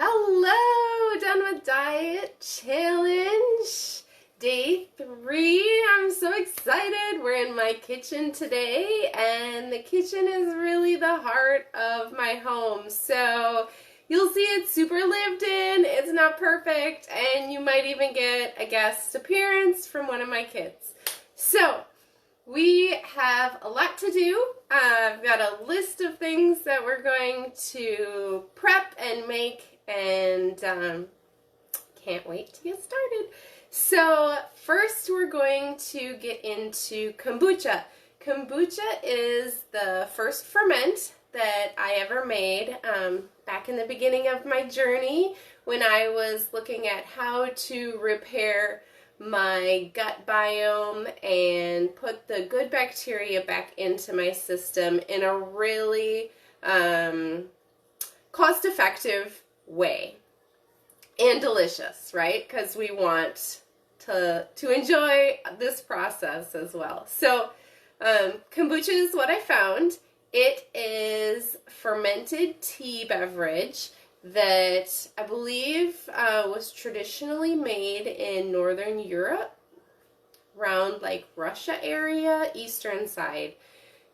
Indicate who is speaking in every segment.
Speaker 1: Hello, Done with Diet Challenge, day 3. I'm so excited. We're in my kitchen today, and the kitchen is really the heart of my home. So you'll see it's super lived in, it's not perfect, and you might even get a guest appearance from one of my kids. So we have a lot to do. I've got a list of things that we're going to prep and make, and can't wait to get started. So first we're going to get into kombucha. Kombucha is the first ferment that I ever made back in the beginning of my journey when I was looking at how to repair my gut biome and put the good bacteria back into my system in a really cost-effective way and delicious, right? Because we want to enjoy this process as well. So kombucha is what I found. It is fermented tea beverage that I believe was traditionally made in Northern Europe, around like Russia area, eastern side.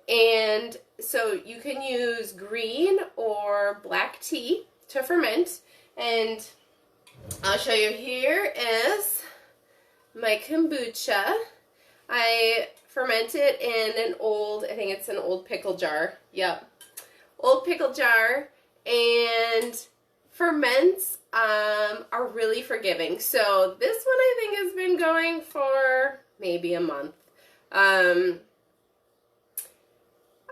Speaker 1: And so you can use green or black tea to ferment. And I'll show you, here is my kombucha. I ferment it in an old, I think it's an old pickle jar. Yep. Old pickle jar. And ferments are really forgiving. So this one I think has been going for maybe a month.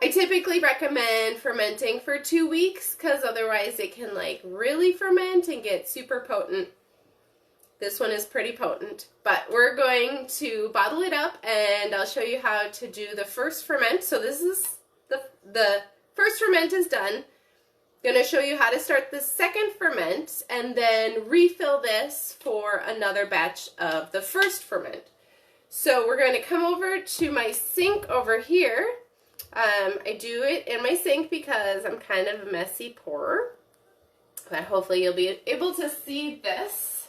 Speaker 1: I typically recommend fermenting for 2 weeks because otherwise it can like really ferment and get super potent. This one is pretty potent, but we're going to bottle it up and I'll show you how to do the first ferment. So this is the first ferment is done. Going to show you how to start the second ferment and then refill this for another batch of the first ferment. So we're going to come over to my sink over here. I do it in my sink because I'm kind of a messy pourer, but hopefully you'll be able to see this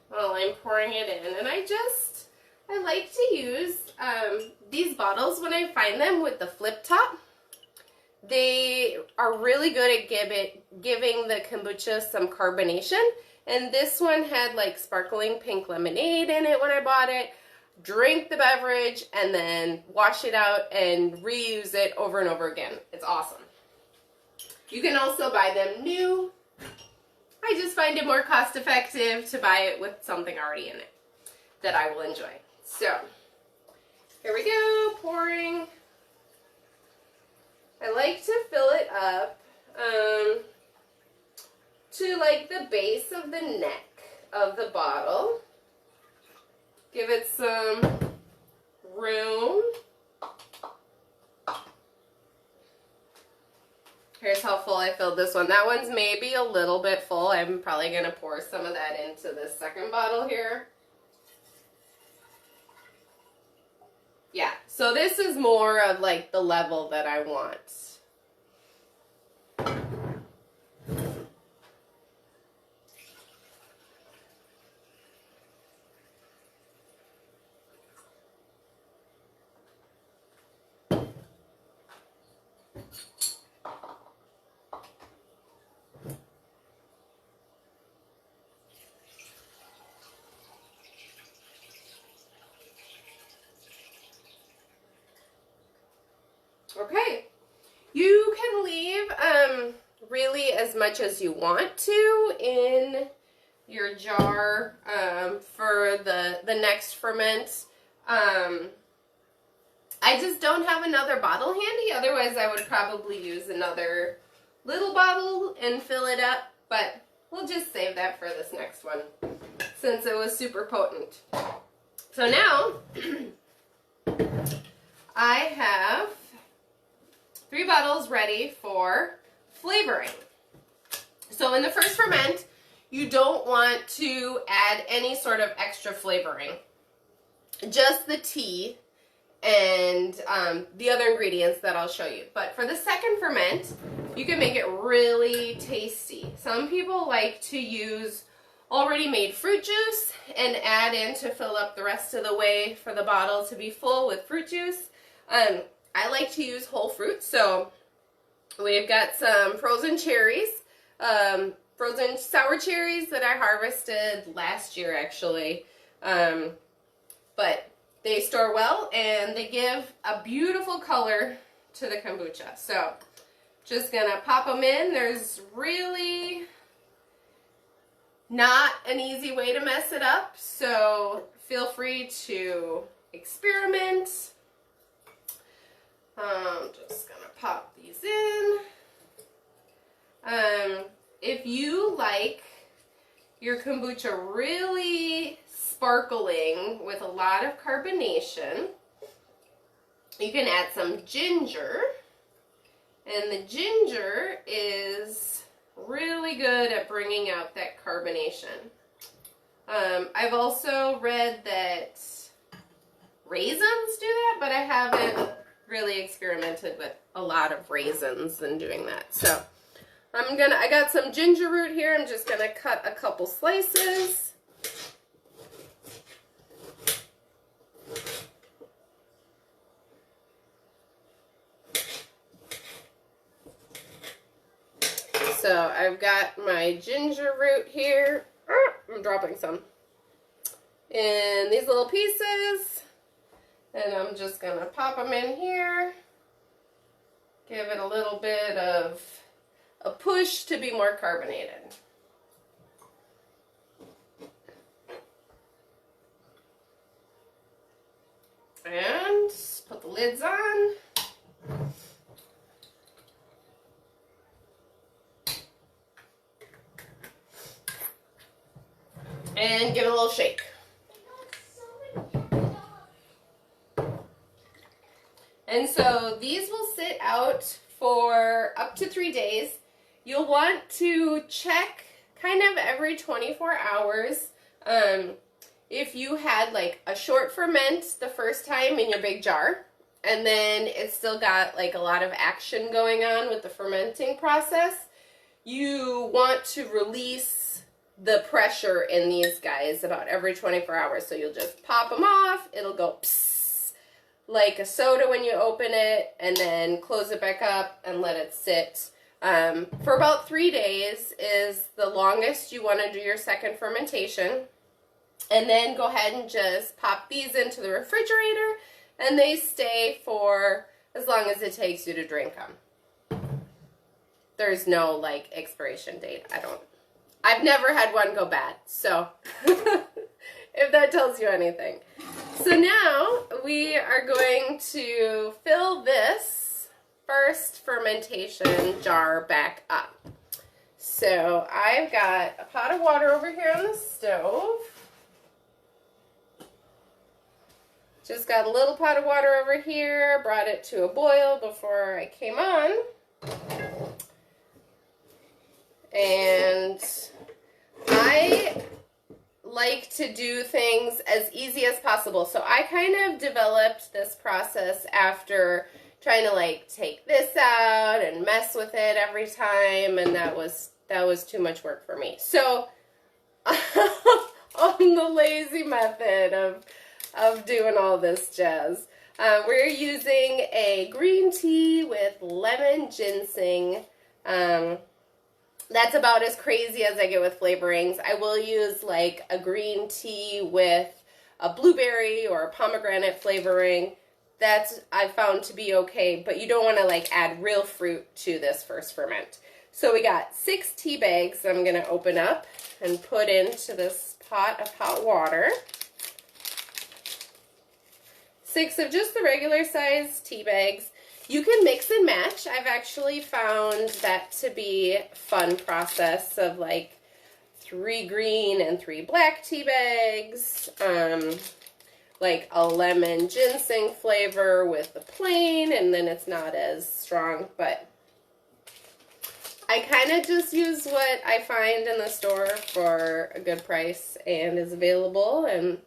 Speaker 1: while I'm pouring it in. And I like to use these bottles when I find them with the flip top. They are really good at giving the kombucha some carbonation. And this one had like sparkling pink lemonade in it when I bought it. Drink the beverage and then wash it out and reuse it over and over again. It's awesome. You can also buy them new. I just find it more cost effective to buy it with something already in it that I will enjoy. So here we go, pouring. I like to fill it up to like the base of the neck of the bottle. Give it some room. Here's how full I filled this one. That one's maybe a little bit full. I'm probably going to pour some of that into this second bottle here. Yeah, so this is more of like the level that I want. Okay, you can leave really as much as you want to in your jar for the next ferment. I just don't have another bottle handy, otherwise I would probably use another little bottle and fill it up, but we'll just save that for this next one since it was super potent. So now I have 3 bottles ready for flavoring. So in the first ferment, you don't want to add any sort of extra flavoring. Just the tea and the other ingredients that I'll show you. But for the second ferment, you can make it really tasty. Some people like to use already made fruit juice and add in to fill up the rest of the way for the bottle to be full with fruit juice. I like to use whole fruit, so we've got some frozen cherries, frozen sour cherries that I harvested last year actually, but they store well and they give a beautiful color to the kombucha. So just gonna pop them in. There's really not an easy way to mess it up, so feel free to experiment. I'm just gonna pop these in. If you like your kombucha really sparkling with a lot of carbonation, you can add some ginger, and the ginger is really good at bringing out that carbonation. I've also read that raisins do that, but I haven't really experimented with a lot of raisins in doing that. So I got some ginger root here. I'm just gonna cut a couple slices. So I've got my ginger root here. I'm dropping some in these little pieces, and I'm just gonna pop them in here. Give it a little bit of a push to be more carbonated. And put the lids on. And give it a little shake. And so these will sit out for up to 3 days. You'll want to check kind of every 24 hours. If you had like a short ferment the first time in your big jar, and then it's still got like a lot of action going on with the fermenting process, you want to release the pressure in these guys about every 24 hours. So you'll just pop them off, it'll go psss, like a soda when you open it, and then close it back up and let it sit. For about 3 days is the longest you want to do your second fermentation. And then go ahead and just pop these into the refrigerator, and they stay for as long as it takes you to drink them. There's no like expiration date. I've never had one go bad, so if that tells you anything. So now we are going to fill this first fermentation jar back up. So I've got a pot of water over here on the stove. Just got a little pot of water over here, brought it to a boil before I came on. And I like to do things as easy as possible. So I kind of developed this process after trying to like take this out and mess with it every time, and that was too much work for me. So on the lazy method of doing all this jazz, we're using a green tea with lemon ginseng. That's about as crazy as I get with flavorings. I will use like a green tea with a blueberry or a pomegranate flavoring. That's I found to be okay, but you don't want to like add real fruit to this first ferment. So we got 6 tea bags I'm going to open up and put into this pot of hot water. 6 of just the regular size tea bags. You can mix and match. I've actually found that to be a fun process of like 3 green and 3 black tea bags, like a lemon ginseng flavor with the plain, and then it's not as strong, but I kind of just use what I find in the store for a good price and is available, and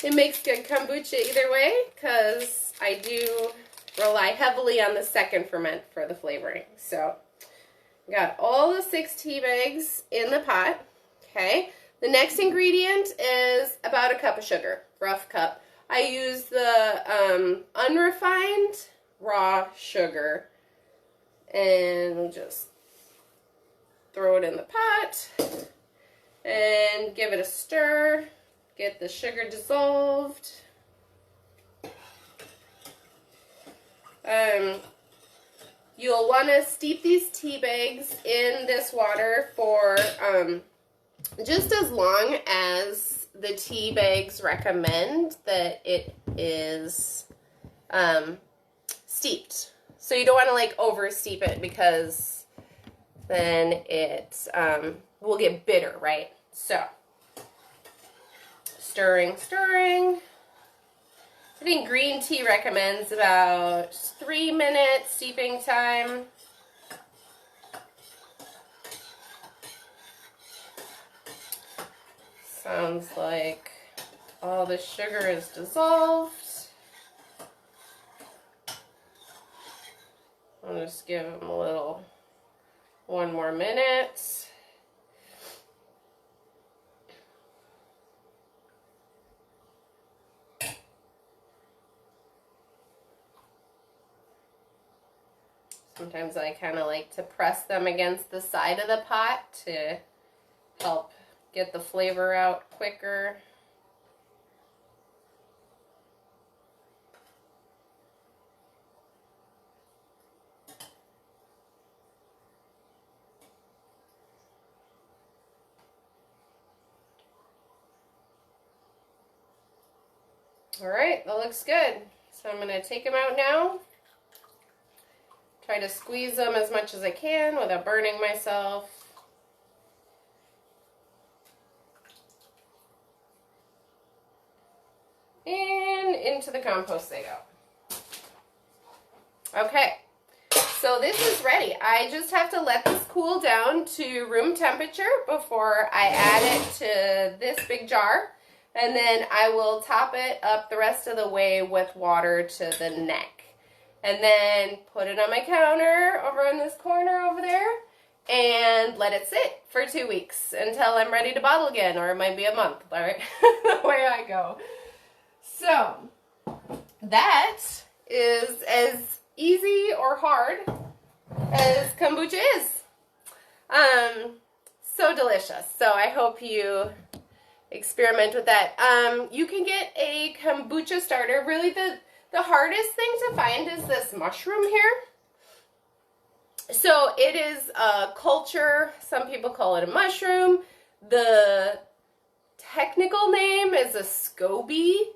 Speaker 1: it makes good kombucha either way, because I do rely heavily on the second ferment for the flavoring. So got all the 6 tea bags in the pot. Okay. The next ingredient is about a cup of sugar, rough cup. I use the unrefined raw sugar, and we'll just throw it in the pot and give it a stir. Get the sugar dissolved. You'll want to steep these tea bags in this water for just as long as the tea bags recommend that it is steeped. So you don't want to like over steep it, because then it will get bitter, right? So stirring. I think green tea recommends about 3 minutes steeping time. Sounds like all the sugar is dissolved. I'll just give them a little, 1 more minute. Sometimes I kind of like to press them against the side of the pot to help get the flavor out quicker. All right, that looks good. So I'm going to take them out now. Try to squeeze them as much as I can without burning myself. And into the compost they go. Okay, so this is ready. I just have to let this cool down to room temperature before I add it to this big jar. And then I will top it up the rest of the way with water to the neck. And then put it on my counter over in this corner over there and let it sit for 2 weeks until I'm ready to bottle again, or it might be a month, all right? The way I go. So that is as easy or hard as kombucha is. So delicious. So I hope you experiment with that. You can get a kombucha starter. Really, the hardest thing to find is this mushroom here. So it is a culture. Some people call it a mushroom. The technical name is a SCOBY.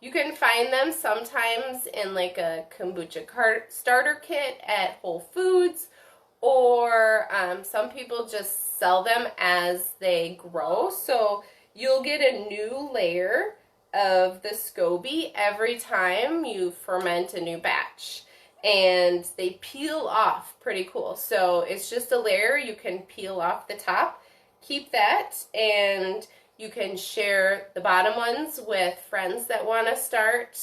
Speaker 1: You can find them sometimes in like a kombucha starter kit at Whole Foods, or some people just sell them as they grow. So you'll get a new layer of the SCOBY every time you ferment a new batch, and they peel off pretty cool. So it's just a layer you can peel off the top, keep that, and you can share the bottom ones with friends that want to start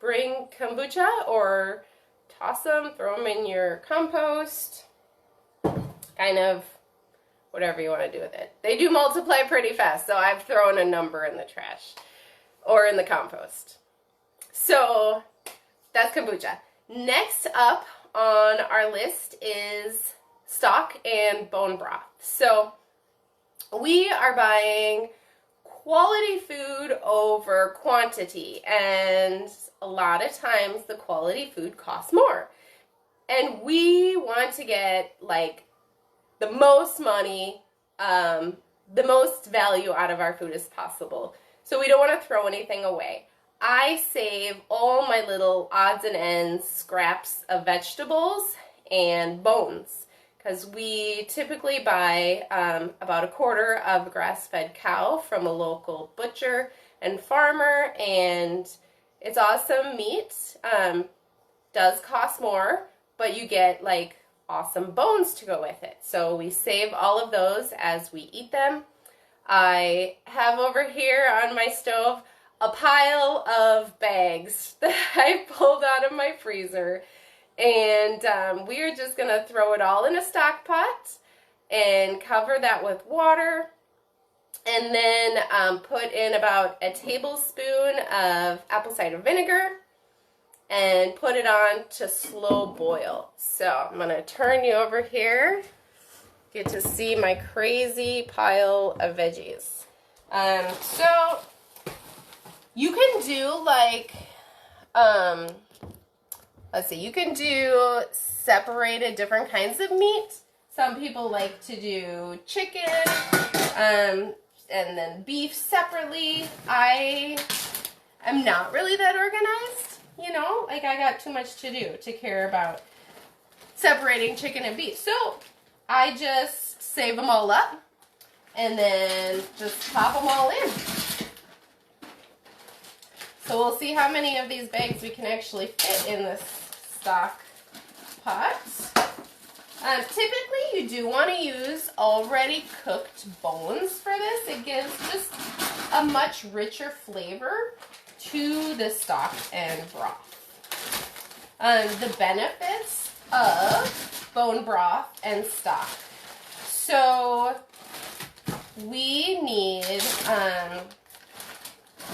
Speaker 1: bring kombucha, or toss them, throw them in your compost, kind of whatever you want to do with it. They do multiply pretty fast, so I've thrown a number in the trash or in the compost. So that's kombucha. Next up on our list is stock and bone broth. So we are buying quality food over quantity, and a lot of times the quality food costs more. And we want to get like the most money, the most value out of our food as possible. So we don't want to throw anything away. I save all my little odds and ends, scraps of vegetables and bones, because we typically buy about a quarter of grass-fed cow from a local butcher and farmer, and it's awesome meat. Does cost more, but you get like awesome bones to go with it. So we save all of those as we eat them. I have over here on my stove a pile of bags that I pulled out of my freezer. And we are just going to throw it all in a stock pot and cover that with water. And then put in about a tablespoon of apple cider vinegar and put it on to slow boil. So I'm going to turn you over here. Get to see my crazy pile of veggies. So you can do like, let's see, you can do separated different kinds of meat. Some people like to do chicken, and then beef separately. I am not really that organized, you know, like I got too much to do to care about separating chicken and beef. So I just save them all up and then just pop them all in. So we'll see how many of these bags we can actually fit in this stock pot. Typically, you do want to use already cooked bones for this. It gives just a much richer flavor to the stock and broth. The benefits of bone broth and stock. So we need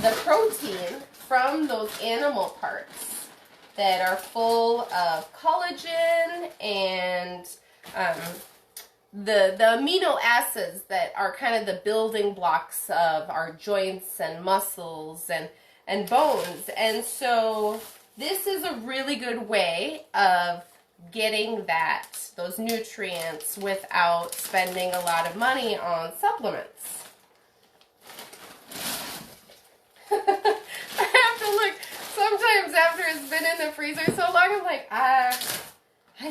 Speaker 1: the protein from those animal parts that are full of collagen and the amino acids that are kind of the building blocks of our joints and muscles and bones. And so this is a really good way of getting those nutrients without spending a lot of money on supplements. I have to look. Sometimes after it's been in the freezer so long, I'm like, I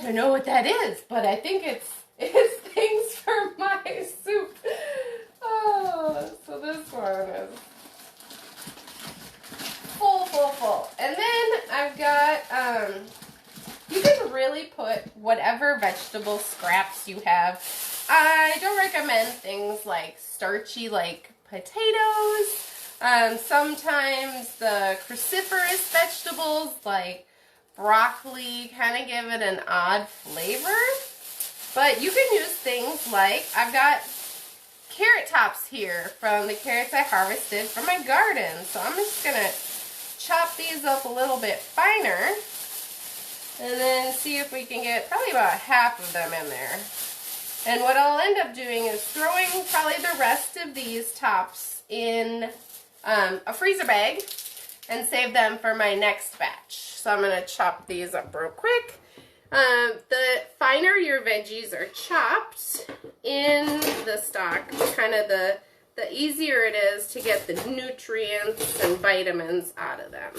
Speaker 1: don't know what that is, but I think it's things for my soup. Oh, so this one is full. And then I've got, you can really put whatever vegetable scraps you have. I don't recommend things like starchy, like potatoes. Sometimes the cruciferous vegetables like broccoli kind of give it an odd flavor. But you can use things like, I've got carrot tops here from the carrots I harvested from my garden. So I'm just going to chop these up a little bit finer and then see if we can get probably about half of them in there. And what I'll end up doing is throwing probably the rest of these tops in a freezer bag and save them for my next batch. So I'm going to chop these up real quick. The finer your veggies are chopped in the stock, kind of the easier it is to get the nutrients and vitamins out of them.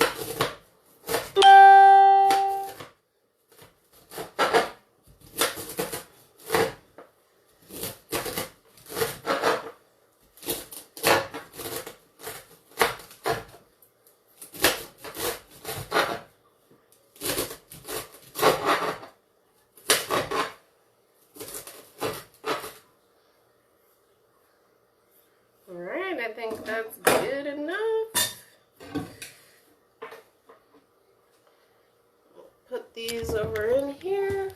Speaker 1: Alright, I think that's good enough. Put these over in here.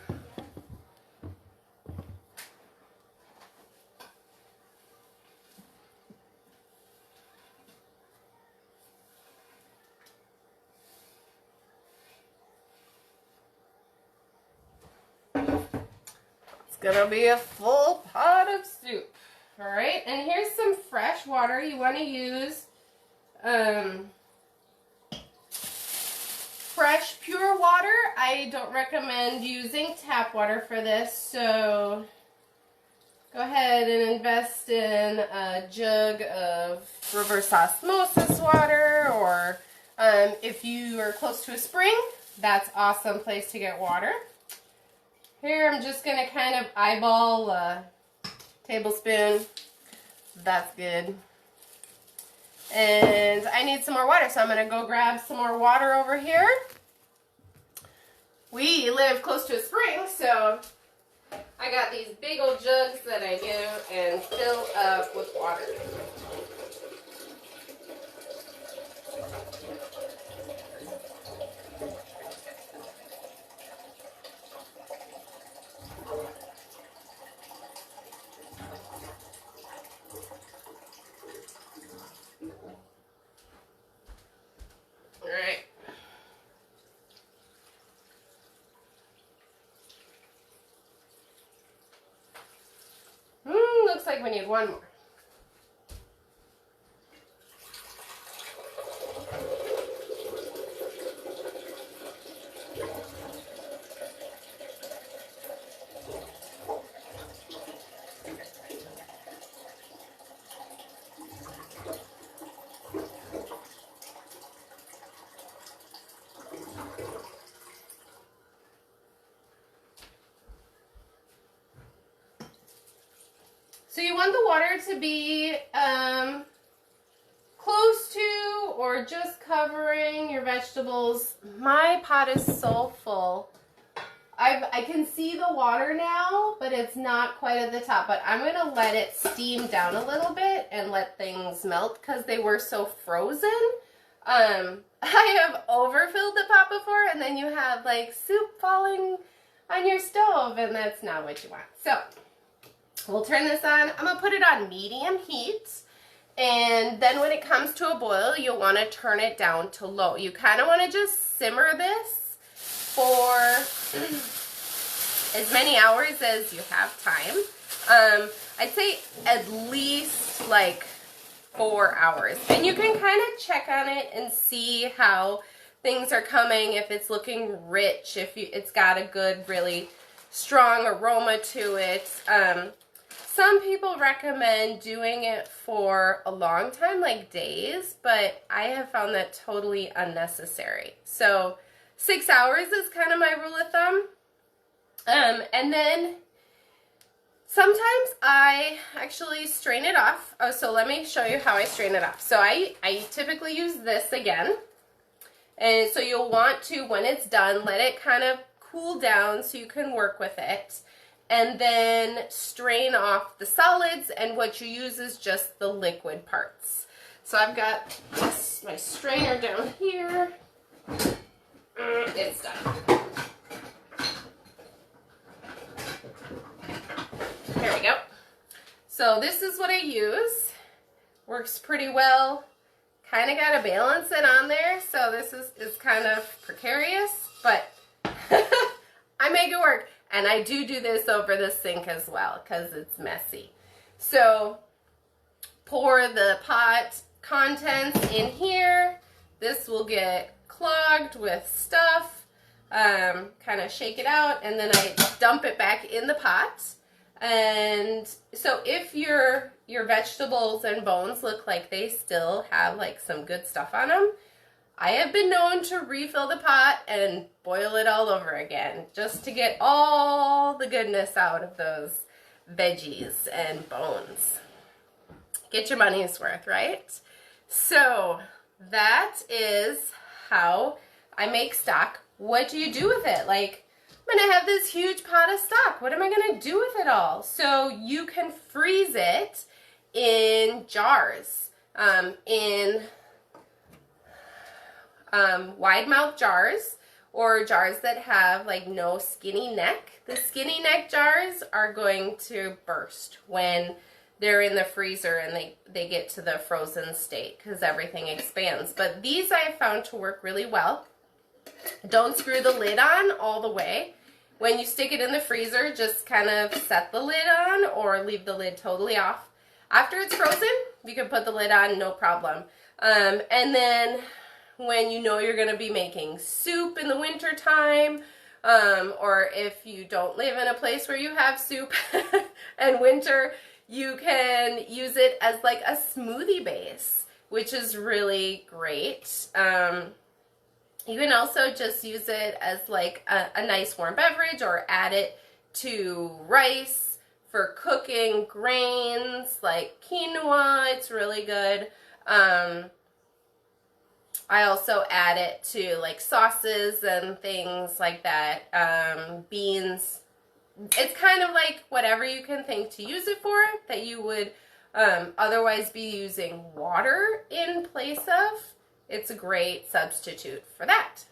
Speaker 1: It's gonna be a full pot of soup. Alright, and here's some fresh water. You want to use fresh, pure water. I don't recommend using tap water for this, so go ahead and invest in a jug of reverse osmosis water, or if you are close to a spring, that's an awesome place to get water. Here I'm just going to kind of eyeball a tablespoon. That's good. And I need some more water, so I'm going to go grab some more water over here. We live close to a spring, so I got these big old jugs that I go and fill up with water. like we need one more. So you want the water to be close to or just covering your vegetables. My pot is so full. I can see the water now, but it's not quite at the top. But I'm going to let it steam down a little bit and let things melt because they were so frozen. I have overfilled the pot before, and then you have like soup falling on your stove, and that's not what you want. So we'll turn this on. I'm going to put it on medium heat. And then when it comes to a boil, you'll want to turn it down to low. You kind of want to just simmer this for as many hours as you have time. I'd say at least like 4 hours. And you can kind of check on it and see how things are coming, if it's looking rich, if it's got a good, really strong aroma to it. Some people recommend doing it for a long time, like days, but I have found that totally unnecessary. So 6 hours is kind of my rule of thumb. And then sometimes I actually strain it off. Oh, so let me show you how I strain it off. So I typically use this again. And so you'll want to, when it's done, let it kind of cool down so you can work with it. And then strain off the solids, and what you use is just the liquid parts. So I've got my strainer down here. It's done. There we go. So this is what I use. Works pretty well. Kind of got to balance it on there, so this is kind of precarious, but I make it work. And I do this over the sink as well because it's messy. So pour the pot contents in here. This will get clogged with stuff. Kind of shake it out, and then I dump it back in the pot. And so if your vegetables and bones look like they still have like some good stuff on them, I have been known to refill the pot and boil it all over again just to get all the goodness out of those veggies and bones. Get your money's worth, right? So that is how I make stock. What do you do with it? Like, I'm going to have this huge pot of stock. What am I going to do with it all? So you can freeze it in jars, in wide mouth jars, or jars that have like no skinny neck. The skinny neck jars are going to burst when they're in the freezer and they get to the frozen state because everything expands. But these I have found to work really well. Don't screw the lid on all the way. When you stick it in the freezer, just kind of set the lid on or leave the lid totally off. After it's frozen, you can put the lid on, no problem. And then when you know you're going to be making soup in the winter time, or if you don't live in a place where you have soup and winter, you can use it as like a smoothie base, which is really great. You can also just use it as like a nice warm beverage, or add it to rice for cooking grains like quinoa. It's really good. I also add it to like sauces and things like that. Beans. It's kind of like whatever you can think to use it for that you would otherwise be using water in place of. It's a great substitute for that.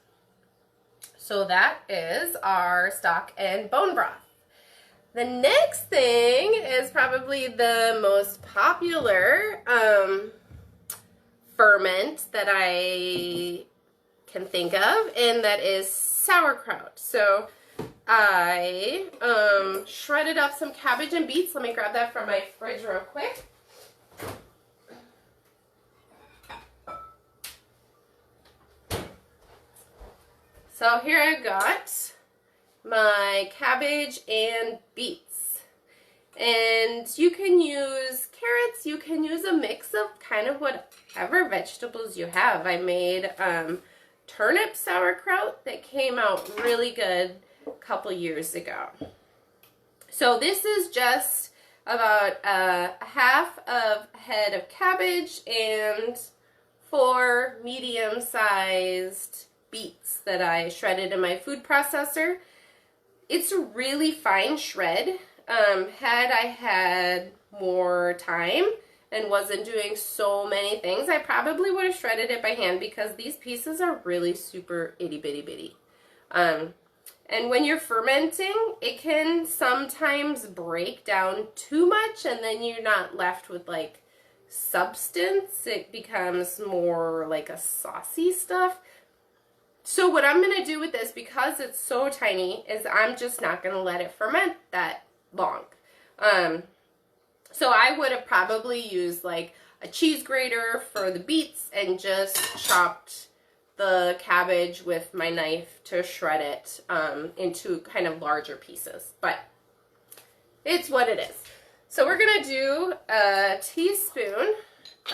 Speaker 1: So that is our stock and bone broth. The next thing is probably the most popular ferment that I can think of, and that is sauerkraut. So I shredded up some cabbage and beets. Let me grab that from my fridge real quick. So here I got my cabbage and beets. And you can use carrots, you can use a mix of kind of whatever vegetables you have. I made turnip sauerkraut that came out really good a couple years ago. So this is just about a half of a head of cabbage and 4 medium-sized beets that I shredded in my food processor. It's a really fine shred. Had I had more time and wasn't doing so many things, I probably would have shredded it by hand because these pieces are really super itty bitty bitty. And when you're fermenting, it can sometimes break down too much and then you're not left with like substance. It becomes more like a saucy stuff. So what I'm going to do with this, because it's so tiny, is I'm just not going to let it ferment that long. So I would have probably used like a cheese grater for the beets and just chopped the cabbage with my knife to shred it into kind of larger pieces. But it's what it is. So we're going to do a teaspoon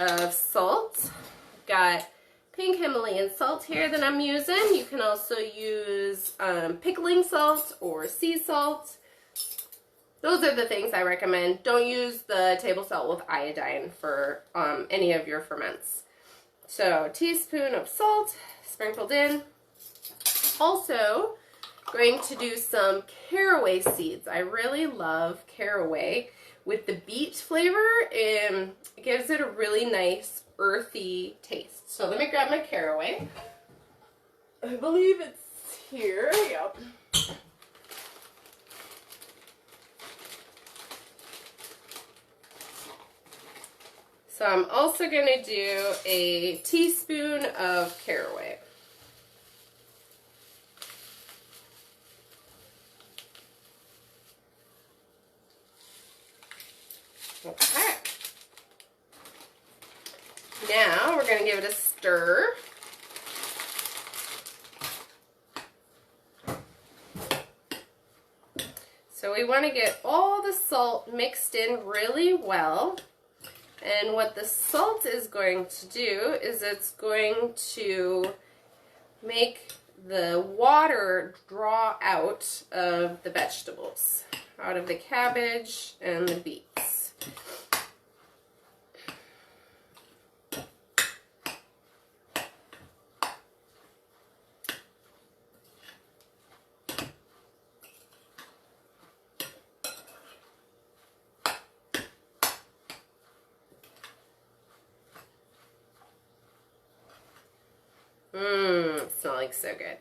Speaker 1: of salt. Got pink Himalayan salt here that I'm using. You can also use pickling salt or sea salt. Those are the things I recommend. Don't use the table salt with iodine for any of your ferments. So, teaspoon of salt sprinkled in. Also, going to do some caraway seeds. I really love caraway with the beet flavor. It gives it a really nice earthy taste. So let me grab my caraway. I believe it's here. Yep. So I'm also going to do a teaspoon of caraway. Okay. Now we're going to give it a stir. So we want to get all the salt mixed in really well. And what the salt is going to do is it's going to make the water draw out of the vegetables, out of the cabbage and the beets. Smelling so good.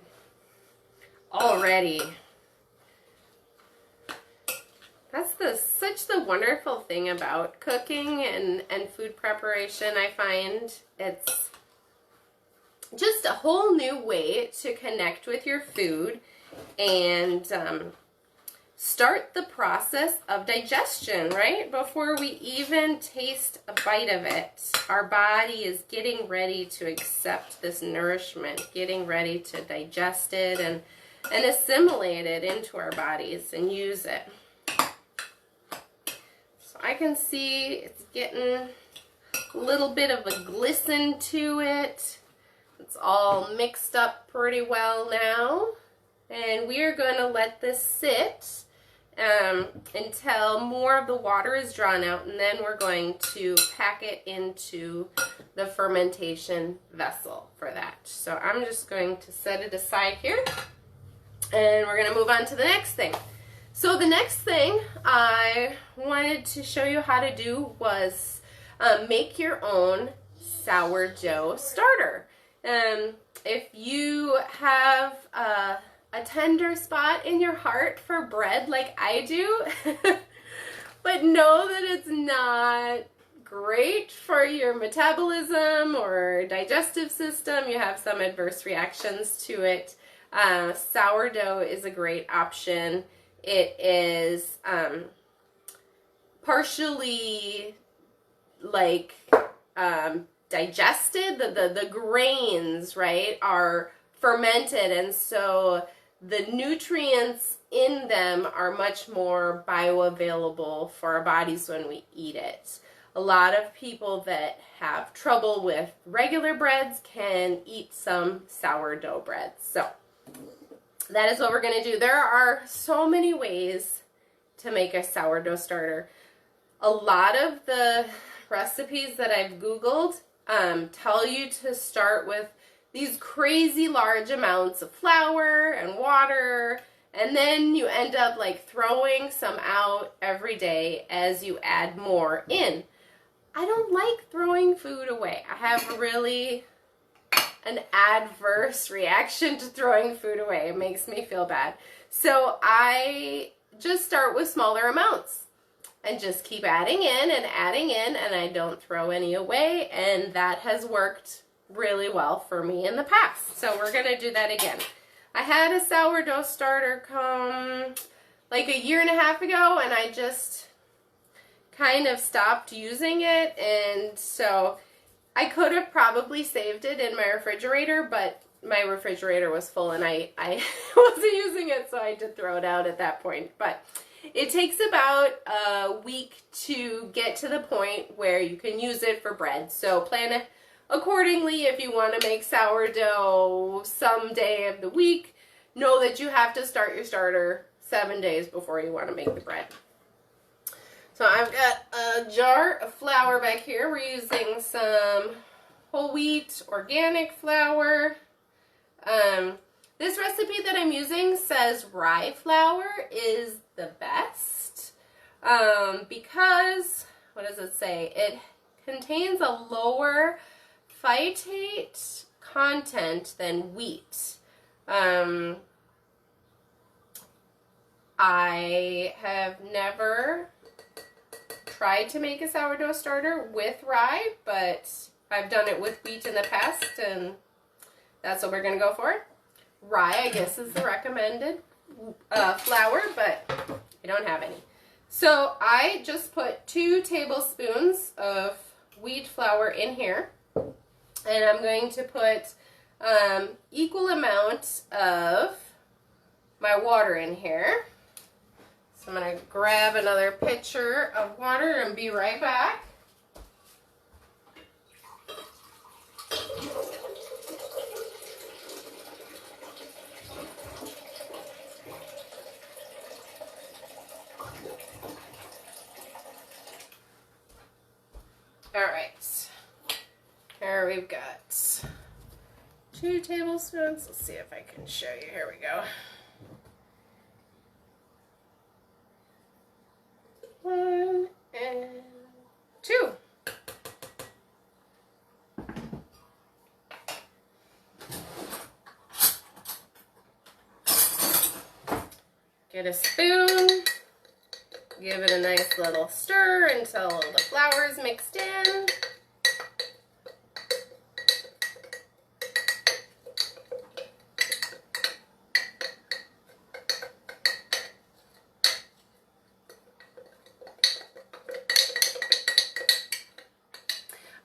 Speaker 1: Already. That's such the wonderful thing about cooking and food preparation. I find it's just a whole new way to connect with your food and start the process of digestion, right? Before we even taste a bite of it, our body is getting ready to accept this nourishment, getting ready to digest it and assimilate it into our bodies and use it. So I can see it's getting a little bit of a glisten to it. It's all mixed up pretty well now. And we are going to let this sit until more of the water is drawn out, and then we're going to pack it into the fermentation vessel for that. So I'm just going to set it aside here, and we're going to move on to the next thing. So the next thing I wanted to show you how to do was make your own sourdough starter. If you have a tender spot in your heart for bread like I do, but know that it's not great for your metabolism or digestive system, you have some adverse reactions to it, Sourdough is a great option. It is partially like digested. The grains, right, are fermented, and so the nutrients in them are much more bioavailable for our bodies when we eat it. A lot of people that have trouble with regular breads can eat some sourdough breads. So that is what we're going to do. There are so many ways to make a sourdough starter. A lot of the recipes that I've Googled tell you to start with these crazy large amounts of flour and water, and then you end up like throwing some out every day as you add more in. I don't like throwing food away. I have really an adverse reaction to throwing food away. It makes me feel bad. So I just start with smaller amounts and just keep adding in, and I don't throw any away, and that has worked really well for me in the past. So we're gonna do that again. I had a sourdough starter come like a year and a half ago, and I just kind of stopped using it, and so I could have probably saved it in my refrigerator, but my refrigerator was full and I wasn't using it, so I did throw it out at that point. But it takes about a week to get to the point where you can use it for bread. So plan accordingly. If you want to make sourdough some day of the week, know that you have to start your starter 7 days before you want to make the bread. So I've got a jar of flour back here. We're using some whole wheat organic flour. This recipe that I'm using says rye flour is the best because, what does it say? It contains a lower phytate content than wheat. I have never tried to make a sourdough starter with rye, but I've done it with wheat in the past, and that's what we're going to go for. Rye, I guess, is the recommended flour, but I don't have any. So I just put 2 tablespoons of wheat flour in here, and I'm going to put equal amount of my water in here. So I'm going to grab another pitcher of water and be right back. All right, here we've got 2 tablespoons. Let's see if I can show you. Here we go. 1 and 2. Get a spoon, give it a nice little stir until the flour is mixed in.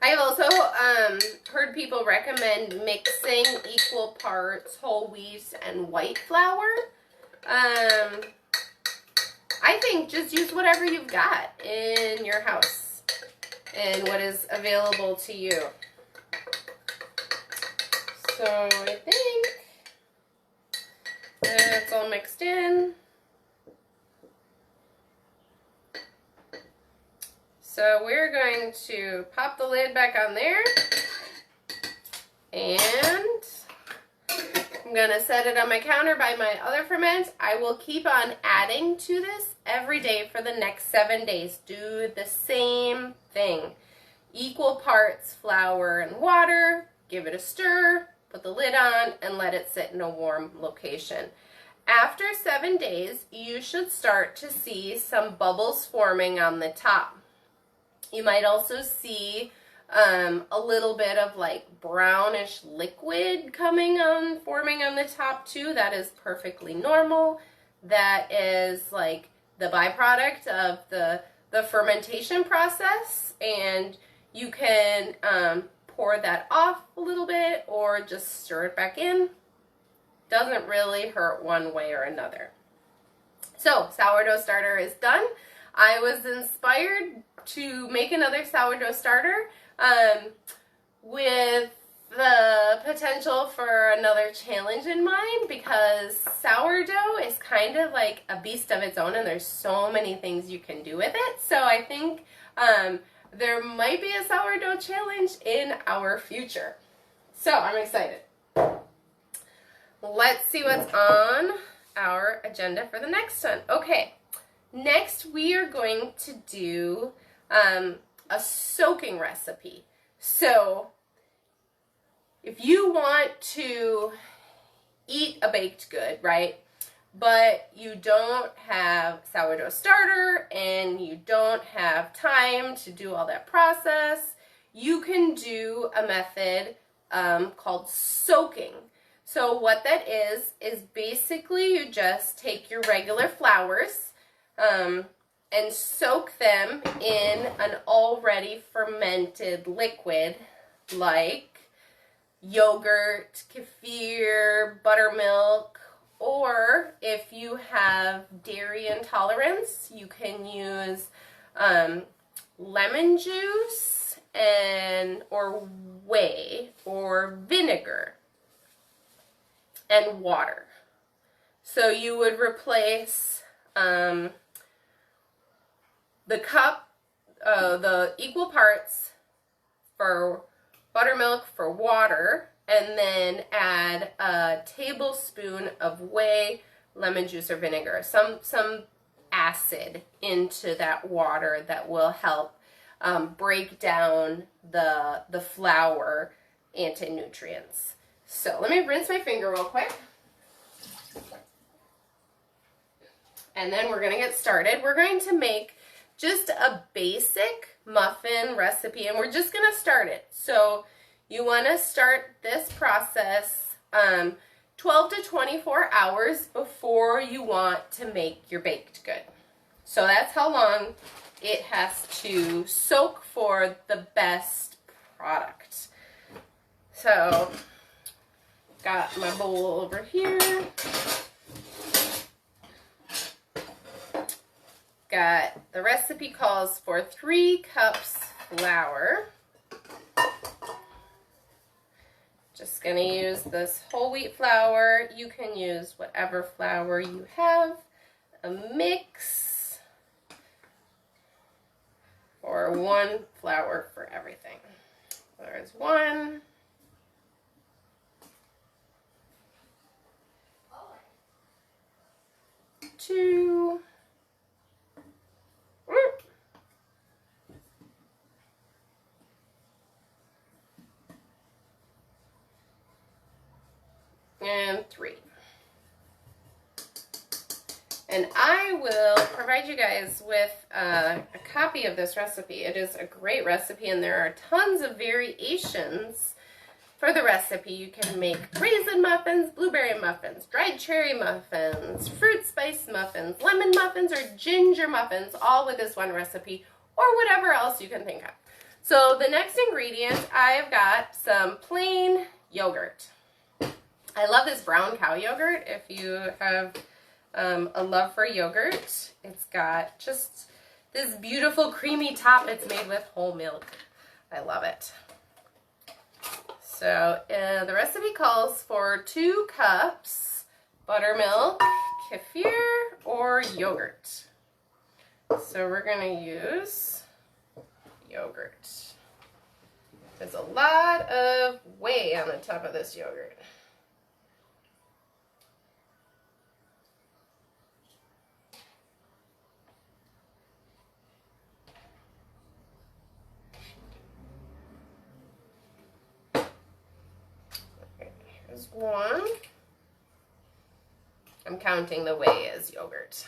Speaker 1: I've also heard people recommend mixing equal parts whole wheat and white flour. I think just use whatever you've got in your house and what is available to you. So I think that's all mixed in. So we're going to pop the lid back on there, and I'm going to set it on my counter by my other ferment. I will keep on adding to this every day for the next 7 days. Do the same thing. Equal parts flour and water, give it a stir, put the lid on, and let it sit in a warm location. After 7 days, you should start to see some bubbles forming on the top. You might also see a little bit of like brownish liquid forming on the top too. That is perfectly normal. That is like the byproduct of the fermentation process, and you can pour that off a little bit or just stir it back in. Doesn't really hurt one way or another. So sourdough starter is done. I was inspired to make another sourdough starter with the potential for another challenge in mind, because sourdough is kind of like a beast of its own and there's so many things you can do with it. So I think there might be a sourdough challenge in our future. So I'm excited. Let's see what's on our agenda for the next one. Okay, next we are going to do a soaking recipe. So if you want to eat a baked good, right, but you don't have sourdough starter and you don't have time to do all that process, you can do a method called soaking. So what that is basically you just take your regular flours and soak them in an already fermented liquid like yogurt, kefir, buttermilk, or if you have dairy intolerance, you can use lemon juice or whey or vinegar and water. So you would replace the equal parts for buttermilk for water, and then add a tablespoon of whey, lemon juice, or vinegar, some acid into that water that will help break down the flour anti-nutrients. So let me rinse my finger real quick. And then we're going to get started. We're going to make just a basic muffin recipe, and we're just going to start it. So you want to start this process 12 to 24 hours before you want to make your baked good. So that's how long it has to soak for the best product. So got my bowl over here. Got the recipe calls for 3 cups flour. Just gonna use this whole wheat flour. You can use whatever flour you have. A mix, or 1 flour for everything. There's 1. 2. And 3. And I will provide you guys with a copy of this recipe. It is a great recipe, and there are tons of variations for the recipe. You can make raisin muffins, blueberry muffins, dried cherry muffins, fruit spice muffins, lemon muffins, or ginger muffins, all with this one recipe, or whatever else you can think of. So the next ingredient, I've got some plain yogurt. I love this brown cow yogurt. If you have a love for yogurt, it's got just this beautiful creamy top. It's made with whole milk. I love it. So the recipe calls for 2 cups buttermilk, kefir, or yogurt. So we're going to use yogurt. There's a lot of whey on the top of this yogurt. Here's 1. I'm counting the whey as yogurt.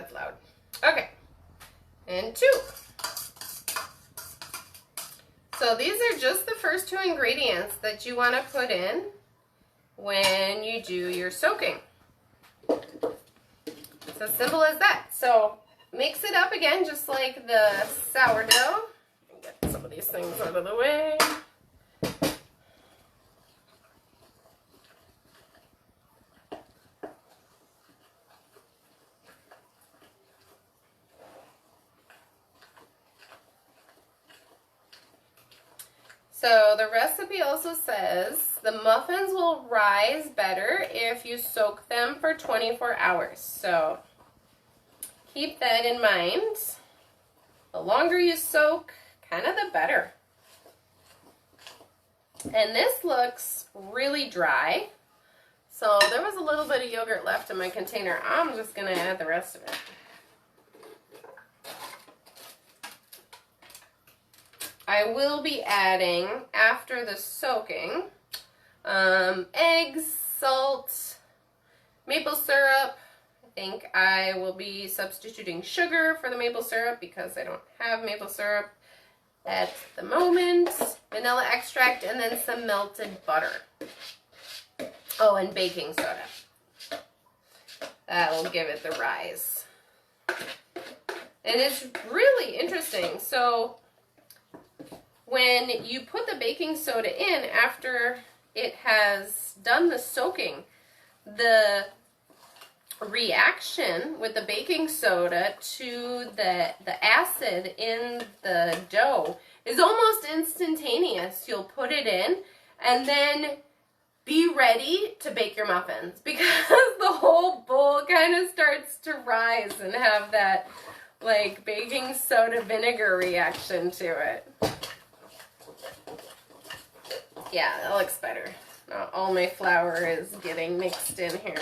Speaker 1: that's loud. Okay, and 2. So these are just the first 2 ingredients that you want to put in when you do your soaking. It's as simple as that. So mix it up again, just like the sourdough. Get some of these things out of the way. So the recipe also says the muffins will rise better if you soak them for 24 hours. So keep that in mind. The longer you soak, kind of the better. And this looks really dry. So there was a little bit of yogurt left in my container. I'm just going to add the rest of it. I will be adding, after the soaking, eggs, salt, maple syrup. I think I will be substituting sugar for the maple syrup because I don't have maple syrup at the moment. Vanilla extract, and then some melted butter. Oh, and baking soda. That will give it the rise. And it's really interesting. So when you put the baking soda in after it has done the soaking, the reaction with the baking soda to the acid in the dough is almost instantaneous. You'll put it in and then be ready to bake your muffins because the whole bowl kind of starts to rise and have that like baking soda vinegar reaction to it. Yeah, that looks better. Not all my flour is getting mixed in here.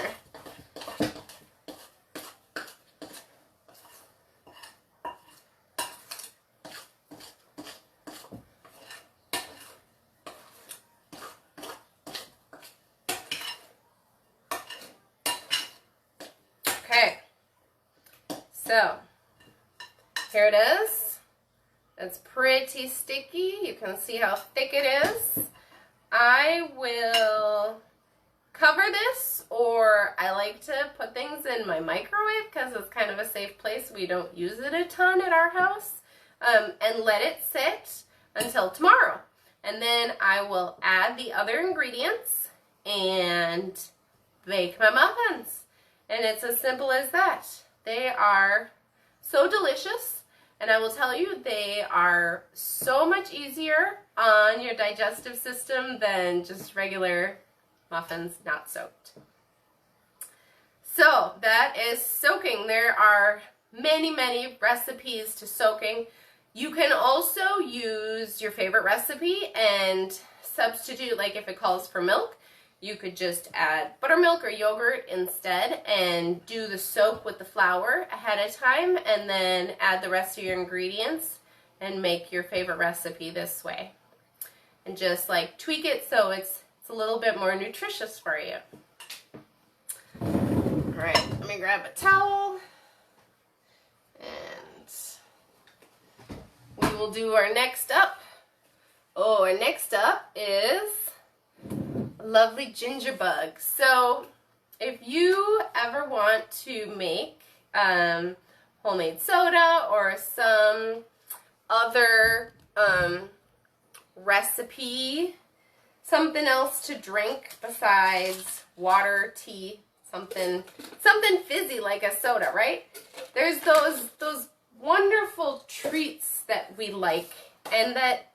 Speaker 1: Okay, so here it is. It's pretty sticky. You can see how thick it is. I will cover this, or I like to put things in my microwave because it's kind of a safe place. We don't use it a ton at our house, and let it sit until tomorrow. And then I will add the other ingredients and bake my muffins. And it's as simple as that. They are so delicious. And I will tell you, they are so much easier on your digestive system than just regular muffins not soaked. So that is soaking. There are many, many recipes to soaking. You can also use your favorite recipe and substitute, like if it calls for milk, you could just add buttermilk or yogurt instead and do the soak with the flour ahead of time and then add the rest of your ingredients and make your favorite recipe this way. And just like tweak it so it's a little bit more nutritious for you. All right, let me grab a towel and we will do our next up. Oh, our next up is lovely ginger bug. So if you ever want to make homemade soda or some other recipe, something else to drink besides water, tea, something fizzy like a soda, right? There's those wonderful treats that we like and that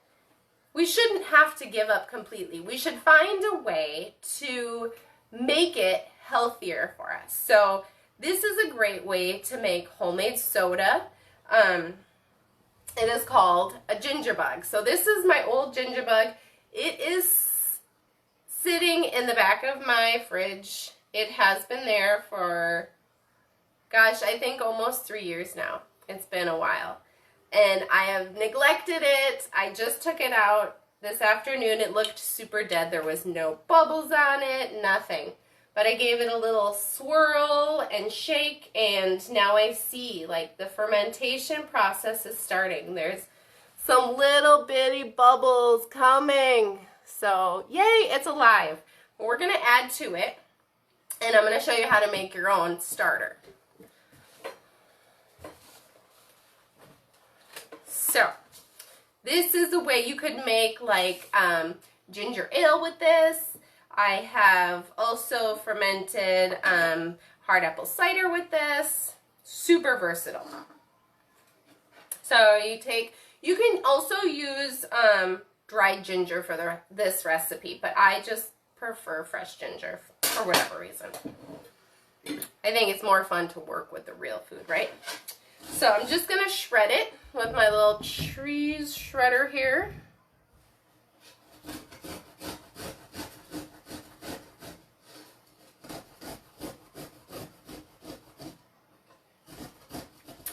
Speaker 1: we shouldn't have to give up completely. We should find a way to make it healthier for us. So this is a great way to make homemade soda. It is called a ginger bug. So this is my old ginger bug. It is sitting in the back of my fridge. It has been there for, gosh, I think almost 3 years now. It's been a while. And I have neglected it. I just took it out this afternoon. It looked super dead. There was no bubbles on it, nothing. But I gave it a little swirl and shake, and now I see like the fermentation process is starting. There's some little bitty bubbles coming. So yay, it's alive. We're gonna add to it, and I'm gonna show you how to make your own starter. So this is the way you could make like ginger ale with this. I have also fermented hard apple cider with this. Super versatile. So you can also use dried ginger for this recipe, but I just prefer fresh ginger for whatever reason. I think it's more fun to work with the real food, right? So I'm just gonna shred it with my little cheese shredder here.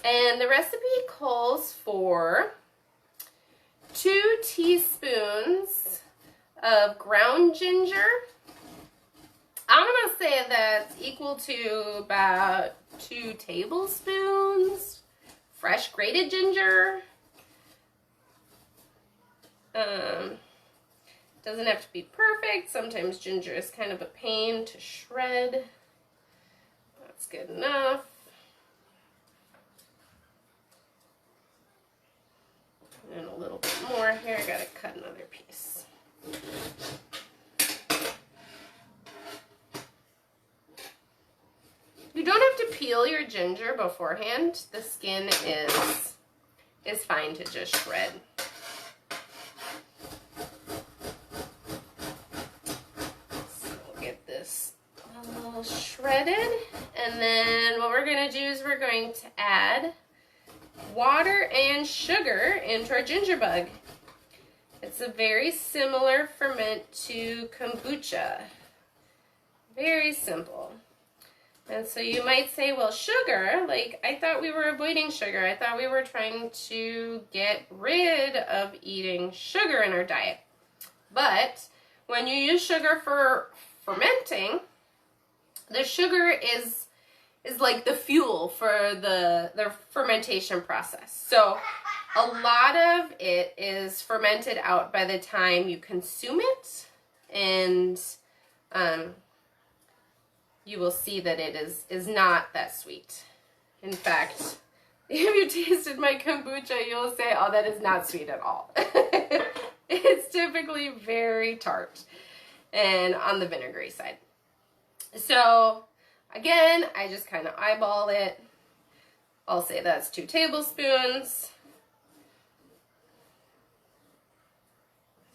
Speaker 1: And the recipe calls for 2 teaspoons of ground ginger. I'm going to say that's equal to about 2 tablespoons fresh grated ginger. Doesn't have to be perfect. Sometimes ginger is kind of a pain to shred. That's good enough. And a little bit more here. I gotta cut another piece. You don't have to peel your ginger beforehand. The skin is fine to just shred. So we'll get this all shredded, and then what we're gonna do is we're going to add water and sugar into our ginger bug. It's a very similar ferment to kombucha. Very simple. And so you might say, well, sugar, like I thought we were avoiding sugar. I thought we were trying to get rid of eating sugar in our diet. But when you use sugar for fermenting, the sugar is like the fuel for the fermentation process. So a lot of it is fermented out by the time you consume it, and you will see that it is not that sweet. In fact, if you tasted my kombucha, you'll say, oh, that is not sweet at all. It's typically very tart and on the vinegary side. So again, I just kind of eyeball it. I'll say that's 2 tablespoons.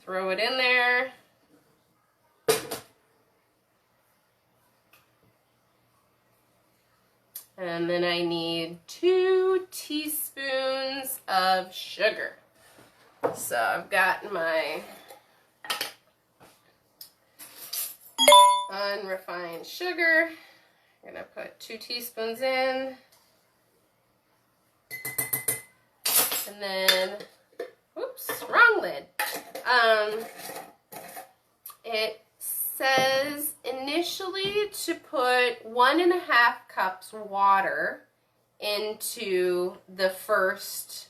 Speaker 1: Throw it in there. And then I need 2 teaspoons of sugar. So I've got my unrefined sugar. I'm gonna put 2 teaspoons in. And then, whoops, wrong lid. It says initially to put 1.5 cups water into the first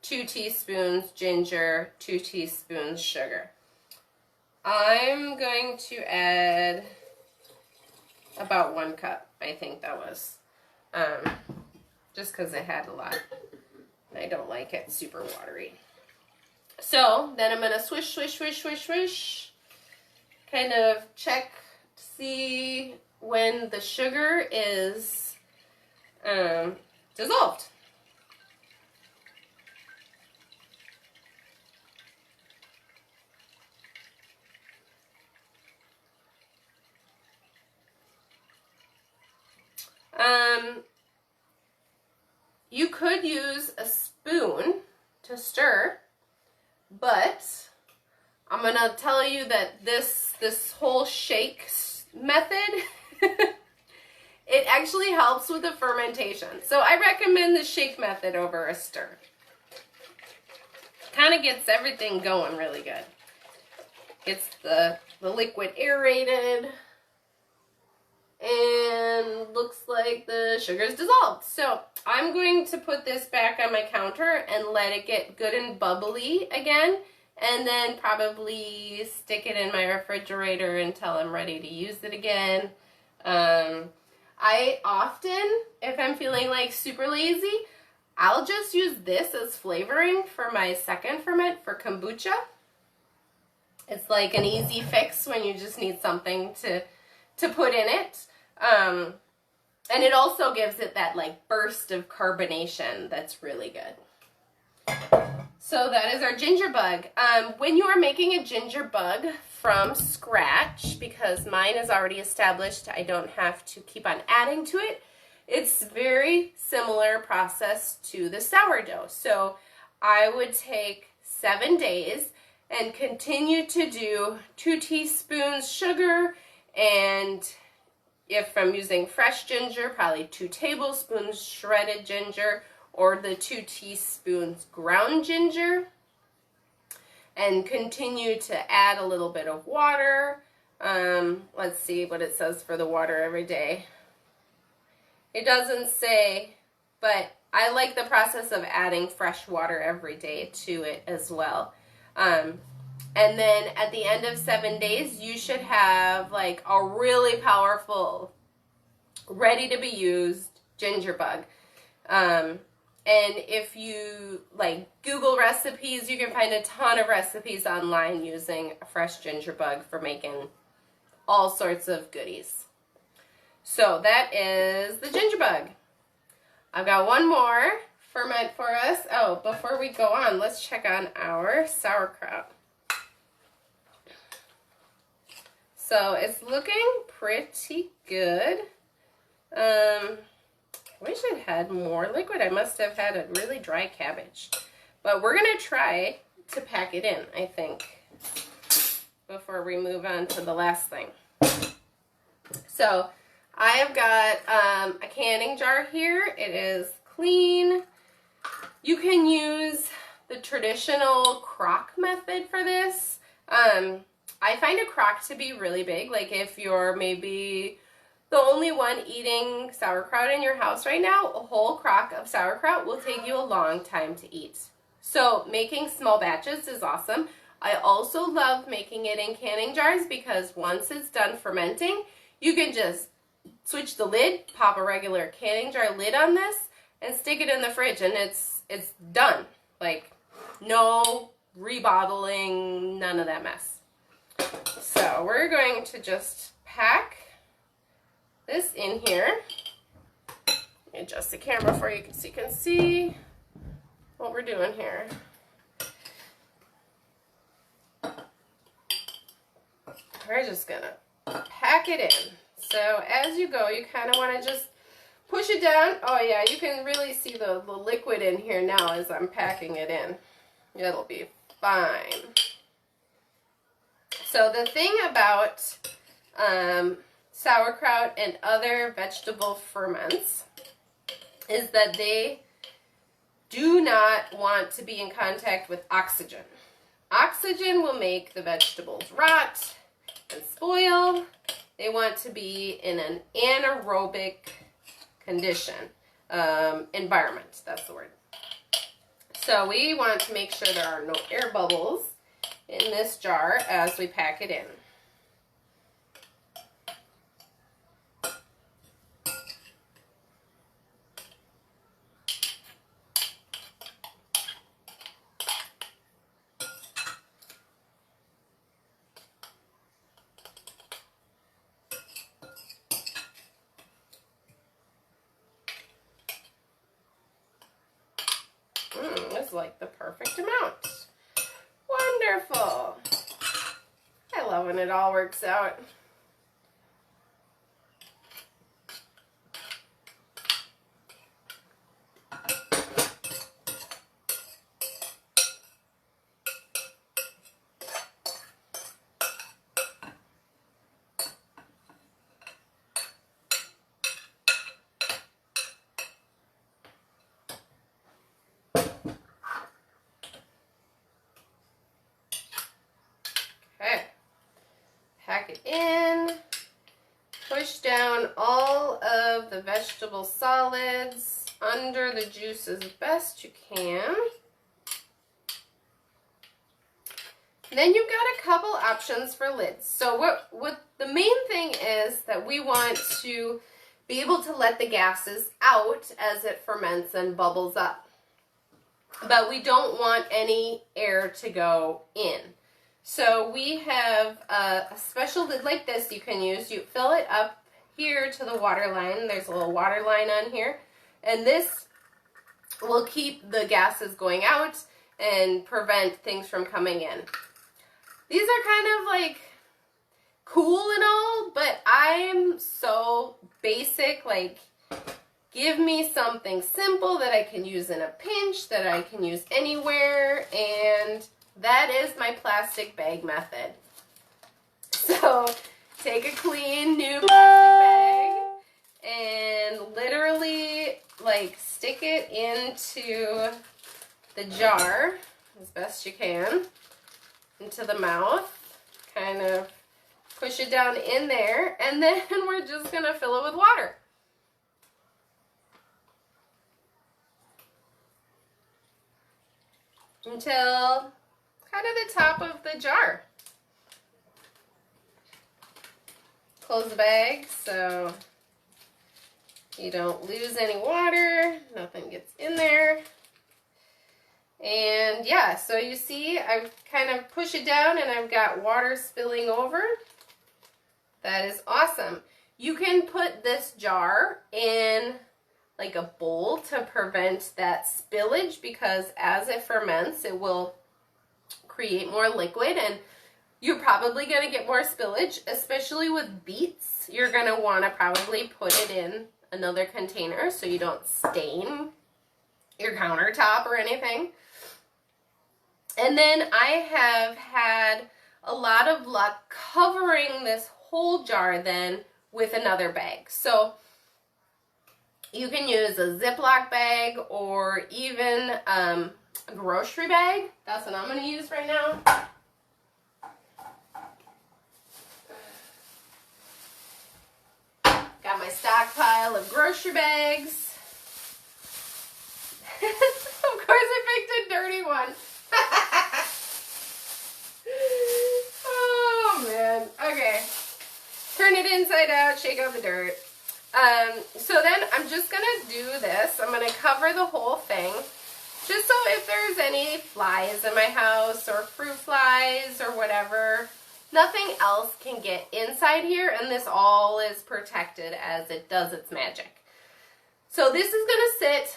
Speaker 1: 2 teaspoons ginger, 2 teaspoons sugar. I'm going to add about 1 cup, I think that was, just because I had a lot. I don't like it super watery. So then I'm gonna swish, swish, swish, swish, swish. Kind of check to see when the sugar is dissolved. You could use a spoon to stir, but I'm gonna tell you that this whole shake method, it actually helps with the fermentation. So I recommend the shake method over a stir. Kind of gets everything going really good. Gets the liquid aerated. and looks like the sugar is dissolved. So I'm going to put this back on my counter and let it get good and bubbly again, and then probably stick it in my refrigerator until I'm ready to use it again. I often, if I'm feeling like super lazy, I'll just use this as flavoring for my second ferment for kombucha. It's like an easy fix when you just need something to put in it. And it also gives it that like burst of carbonation that's really good. So that is our ginger bug. When you are making a ginger bug from scratch, because mine is already established, I don't have to keep on adding to it. It's very similar process to the sourdough. So I would take 7 days and continue to do 2 teaspoons sugar, and if I'm using fresh ginger, probably 2 tablespoons shredded ginger, or the 2 teaspoons ground ginger, and continue to add a little bit of water. Let's see what it says for the water every day. It doesn't say, but I like the process of adding fresh water every day to it as well. And then at the end of 7 days, you should have like a really powerful, ready to be used ginger bug. And if you like Google recipes, you can find a ton of recipes online using a fresh ginger bug for making all sorts of goodies. So that is the ginger bug. I've got one more ferment for us. Oh, before we go on, let's check on our sauerkraut. So it's looking pretty good. I wish it had more liquid. I must have had a really dry cabbage. But we're going to try to pack it in, I think, before we move on to the last thing. So I have got a canning jar here. It is clean. You can use the traditional crock method for this. I find a crock to be really big. Like if you're maybe the only one eating sauerkraut in your house right now, a whole crock of sauerkraut will take you a long time to eat. So making small batches is awesome. I also love making it in canning jars because once it's done fermenting, you can just switch the lid, pop a regular canning jar lid on this, and stick it in the fridge, and it's done. Like, no rebottling, none of that mess. So we're going to just pack this in here. Adjust the camera for you so you can see what we're doing here. We're just gonna pack it in. So as you go, you kind of want to just push it down. Oh yeah, you can really see the liquid in here now as I'm packing it in. It'll be fine. So the thing about sauerkraut and other vegetable ferments is that they do not want to be in contact with oxygen. Oxygen will make the vegetables rot and spoil. They want to be in an anaerobic condition, environment, that's the word. So we want to make sure there are no air bubbles in this jar as we pack it in. It's like the perfect amount. Wonderful. I love when it all works out. Pack it in. down all of the vegetable solids under the juice as best you can. And then you've got a couple options for lids. So what the main thing is that we want to be able to let the gases out as it ferments and bubbles up. But we don't want any air to go in. So we have a special lid like this you can use. You fill it up here to the water line. There's a little water line on here. And this will keep the gases going out and prevent things from coming in. These are kind of like cool and all, but I'm so basic, like give me something simple that I can use in a pinch, that I can use anywhere, and that is my plastic bag method. So take a clean new plastic bag and literally like stick it into the jar as best you can, into the mouth, kind of push it down in there, and then we're just gonna fill it with water. Until kind of the top of the jar. Close the bag so you don't lose any water, nothing gets in there. And yeah, so you see I've kind of pushed it down and I've got water spilling over. That is awesome. You can put this jar in like a bowl to prevent that spillage, because as it ferments it will create more liquid and you're probably going to get more spillage, especially with beets. You're going to want to probably put it in another container so you don't stain your countertop or anything. And then I have had a lot of luck covering this whole jar then with another bag. So you can use a Ziploc bag or even a grocery bag. That's what I'm going to use right now. Got my stockpile of grocery bags. Of course I picked a dirty one. Oh man. Okay. Turn it inside out, shake out the dirt. So then I'm just going to do this. I'm going to cover the whole thing, just so if there's any flies in my house or fruit flies or whatever, nothing else can get inside here, and this all is protected as it does its magic. So this is going to sit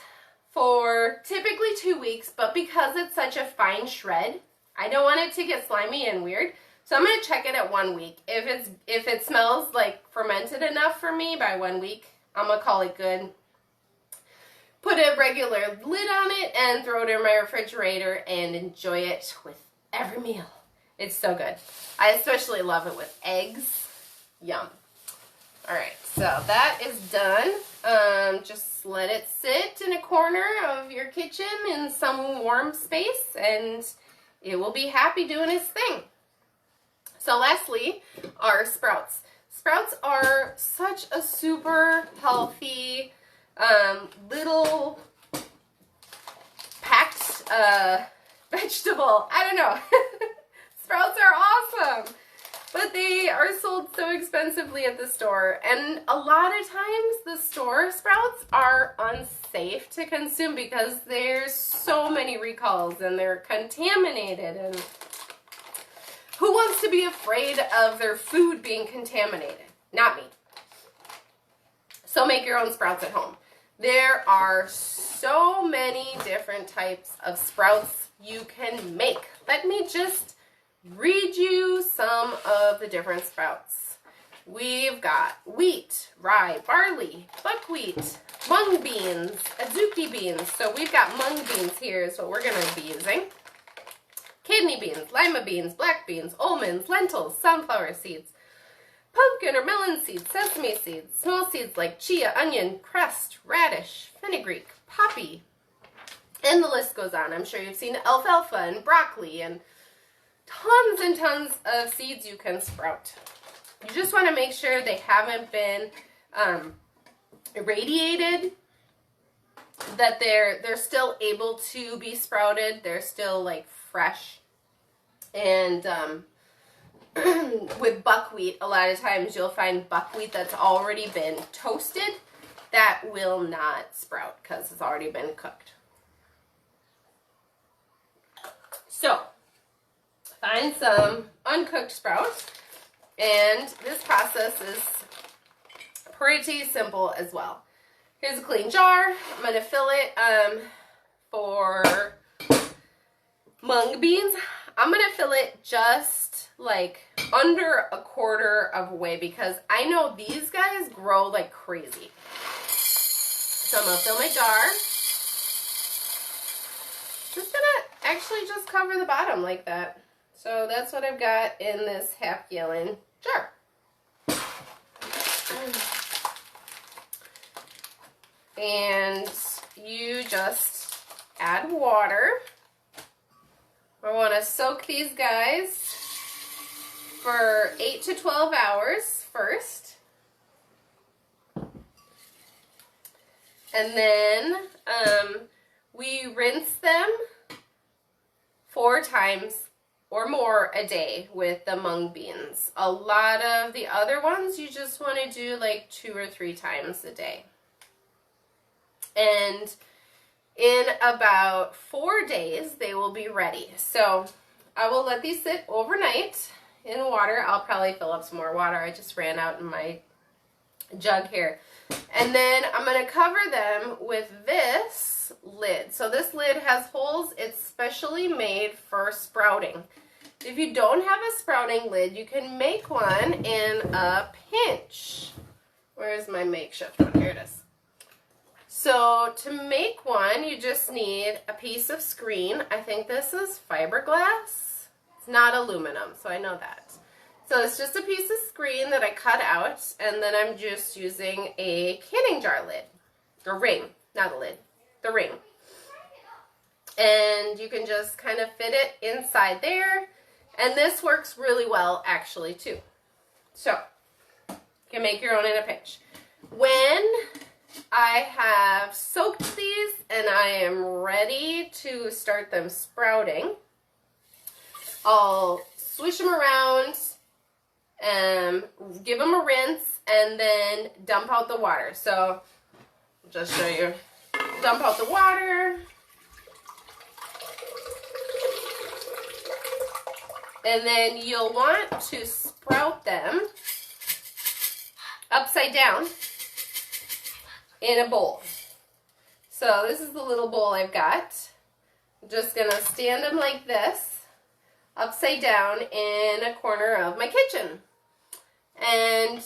Speaker 1: for typically 2 weeks, but because it's such a fine shred, I don't want it to get slimy and weird. So I'm going to check it at 1 week. If it smells like fermented enough for me by 1 week, I'm going to call it good. Put a regular lid on it and throw it in my refrigerator and enjoy it with every meal. It's so good. I especially love it with eggs. Yum. Alright, so that is done. Just let it sit in a corner of your kitchen in some warm space and it will be happy doing its thing. So lastly, are sprouts. Sprouts are such a super healthy little packed vegetable. I don't know. Sprouts are awesome, but they are sold so expensively at the store, and a lot of times the store sprouts are unsafe to consume because there's so many recalls and they're contaminated, and who wants to be afraid of their food being contaminated? Not me. So make your own sprouts at home. There are so many different types of sprouts you can make. Let me just read you some of the different sprouts. We've got wheat, rye, barley, buckwheat, mung beans, azuki beans. So we've got mung beans here is what we're going to be using. Kidney beans, lima beans, black beans, almonds, lentils, sunflower seeds, pumpkin or melon seeds, sesame seeds, small seeds like chia, onion, cress, radish, fenugreek, poppy, and the list goes on. I'm sure you've seen alfalfa and broccoli and tons of seeds you can sprout. You just want to make sure they haven't been irradiated, that they're still able to be sprouted. They're still like fresh. And with buckwheat, a lot of times you'll find buckwheat that's already been toasted that will not sprout because it's already been cooked. So find some uncooked sprouts, and this process is pretty simple as well. Here's a clean jar. I'm going to fill it for mung beans. I'm going to fill it just like under a quarter of a way because I know these guys grow like crazy. So I'm going to fill my jar. Just going to actually just cover the bottom like that. So that's what I've got in this half-gallon jar. And you just add water. I want to soak these guys for 8 to 12 hours first. And then we rinse them 4 times or more a day with the mung beans. A lot of the other ones you just want to do like 2 or 3 times a day. And in about 4 days, they will be ready. So I will let these sit overnight in water. I'll probably fill up some more water. I just ran out in my jug here. And then I'm going to cover them with this lid. So this lid has holes. It's specially made for sprouting. If you don't have a sprouting lid, you can make one in a pinch. Where's my makeshift one? Here it is. So to make one, you just need a piece of screen. I think this is fiberglass. It's not aluminum, so I know that. So it's just a piece of screen that I cut out, and then I'm just using a canning jar lid, or ring, not a lid, the ring. And you can just kind of fit it inside there, and this works really well actually too. So you can make your own in a pinch. When I have soaked these and I am ready to start them sprouting, I'll swish them around, give them a rinse, and then dump out the water. So I'll just show you. Dump out the water. And then you'll want to sprout them upside down in a bowl. So this is the little bowl I've got. I'm just going to stand them like this, upside down in a corner of my kitchen. And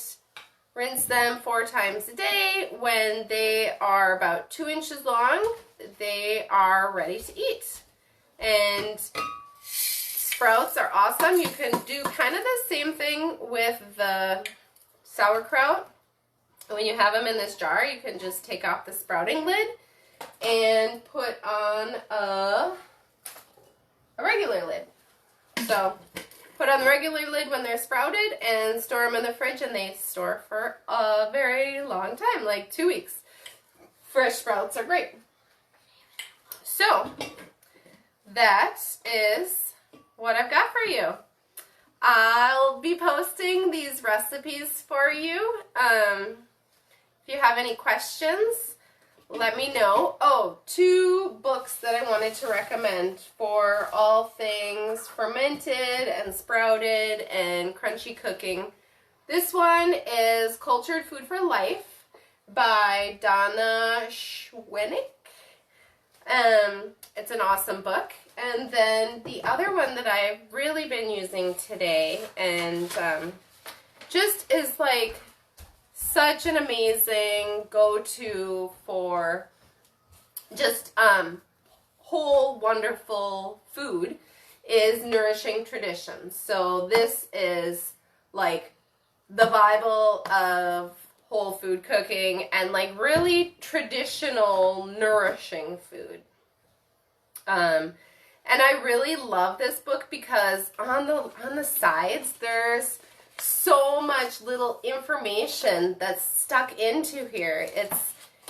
Speaker 1: rinse them 4 times a day. When they are about 2 inches long, they are ready to eat. And sprouts are awesome. You can do kind of the same thing with the sauerkraut. When you have them in this jar, you can just take off the sprouting lid and put on a regular lid. So put on the regular lid when they're sprouted and store them in the fridge, and they store for a very long time, like 2 weeks. Fresh sprouts are great. So that is what I've got for you. I'll be posting these recipes for you. If you have any questions, let me know. Oh, 2 books that I wanted to recommend for all things fermented and sprouted and crunchy cooking. This one is Cultured Food for Life by Donna Schwennick. It's an awesome book. And then the other one that I've really been using today, and just is like such an amazing go-to for just whole wonderful food, is Nourishing Traditions. So this is like the Bible of whole food cooking and like really traditional nourishing food. And I really love this book because on the sides there's so much little information that's stuck into here.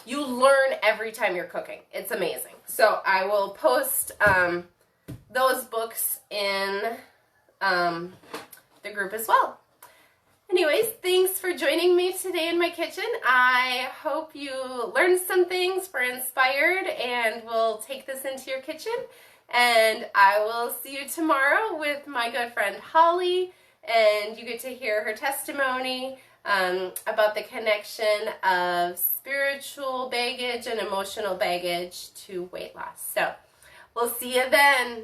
Speaker 1: You learn every time you're cooking. It's amazing. So I will post those books in the group as well. Anyways, thanks for joining me today in my kitchen. I hope you learned some things, were inspired, and will take this into your kitchen. And I will see you tomorrow with my good friend Holly, and you get to hear her testimony about the connection of spiritual baggage and emotional baggage to weight loss. So we'll see you then.